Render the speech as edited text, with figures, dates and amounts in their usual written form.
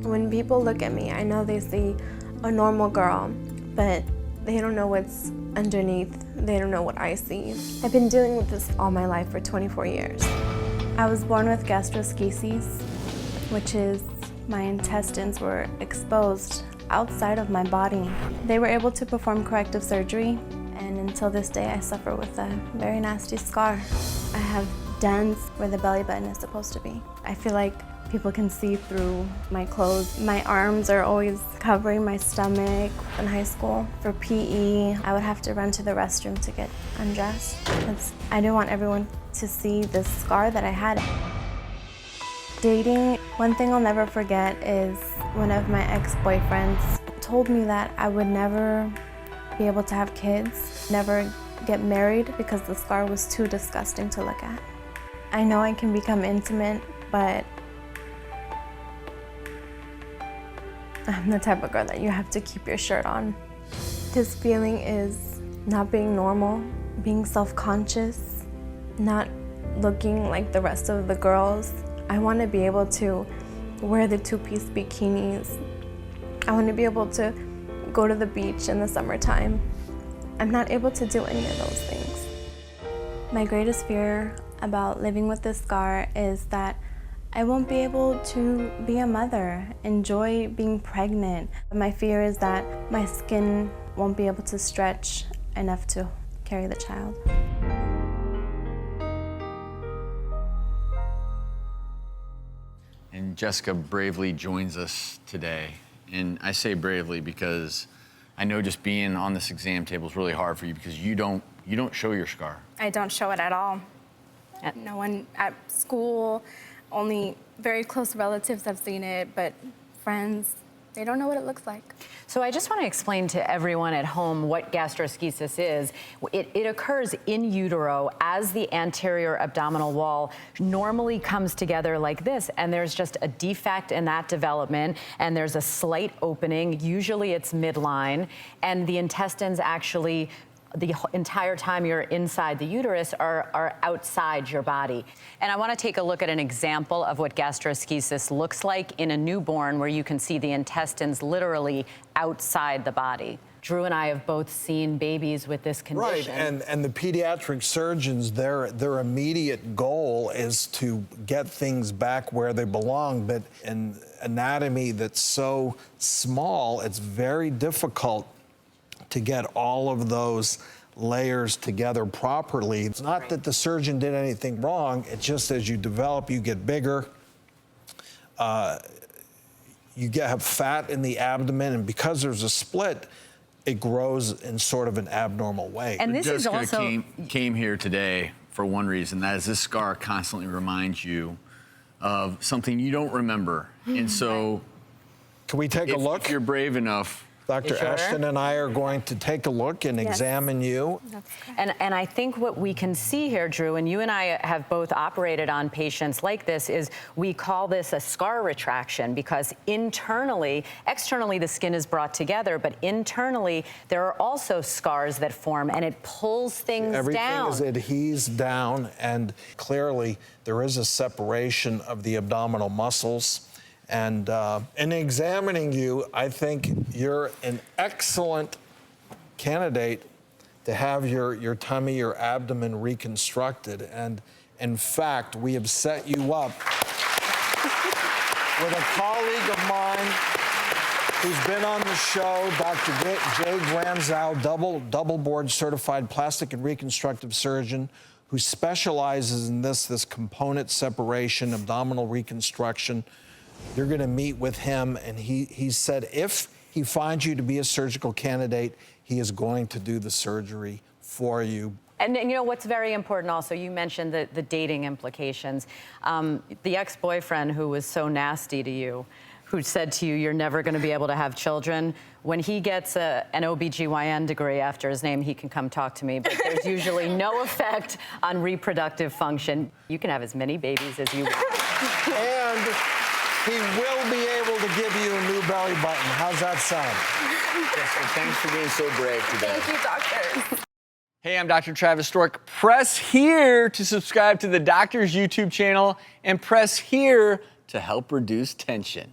When people look at me, I know they see a normal girl, but they don't know what's underneath. They don't know what I see. I've been dealing with this all my life for 24 years. I was born with gastroschisis, which is my intestines were exposed outside of my body. They were able to perform corrective surgery, and until this day I suffer with a very nasty scar. I have dents where the belly button is supposed to be. I feel like people can see through my clothes. My arms are always covering my stomach. In high school, for PE, I would have to run to the restroom to get undressed because I didn't want everyone to see this scar that I had. Dating, one thing I'll never forget is one of my ex-boyfriends told me that I would never be able to have kids, never get married because the scar was too disgusting to look at. I know I can become intimate, but I'm the type of girl that you have to keep your shirt on. This feeling is not being normal, being self-conscious, not looking like the rest of the girls. I want to be able to wear the two-piece bikinis. I want to be able to go to the beach in the summertime. I'm not able to do any of those things. My greatest fear about living with this scar is that I won't be able to be a mother, enjoy being pregnant. My fear is that my skin won't be able to stretch enough to carry the child. And Jessica bravely joins us today. And I say bravely because I know just being on this exam table is really hard for you because you don't show your scar. I don't show it at all. No one at school, only very close relatives have seen it, but friends, they don't know what it looks like. So I just want to explain to everyone at home what gastroschisis is. It occurs in utero as the anterior abdominal wall normally comes together like this, and there's just a defect in that development, and there's a slight opening. Usually it's midline, and the intestines actually the entire time you're inside the uterus are outside your body. And I want to take a look at an example of what gastroschisis looks like in a newborn, where you can see the intestines literally outside the body. Drew and I have both seen babies with this condition. Right, and the pediatric surgeons, their immediate goal is to get things back where they belong, but in anatomy that's so small, it's very difficult to get all of those layers together properly. It's not that the surgeon did anything wrong, it's just as you develop, you get bigger, have fat in the abdomen, and because there's a split, it grows in sort of an abnormal way. And this Jessica is also came here today for one reason, that is this scar constantly reminds you of something you don't remember. And so can we take a look? If you're brave enough, Dr. Sure? Ashton and I are going to take a look and examine you. And I think what we can see here, Drew, and you and I have both operated on patients like this, is we call this a scar retraction, because externally the skin is brought together, but internally there are also scars that form, and it pulls things down. Everything adheres down, and clearly there is a separation of the abdominal muscles. And in examining you, I think you're an excellent candidate to have your tummy, your abdomen reconstructed. And in fact, we have set you up with a colleague of mine who's been on the show, Dr. Jay Granzow, double board certified plastic and reconstructive surgeon who specializes in this component separation, abdominal reconstruction. You're going to meet with him, and he said if he finds you to be a surgical candidate, he is going to do the surgery for you. And you know what's very important also, you mentioned the dating implications. The ex-boyfriend who was so nasty to you, who said to you, you're never going to be able to have children, when he gets an OBGYN degree after his name, he can come talk to me, but there's usually no effect on reproductive function. You can have as many babies as you want. And he will be able to give you a new belly button. How's that sound? Jessica, thanks for being so brave today. Thank you, doctor. Hey, I'm Dr. Travis Stork. Press here to subscribe to the doctor's YouTube channel, and press here to help reduce tension.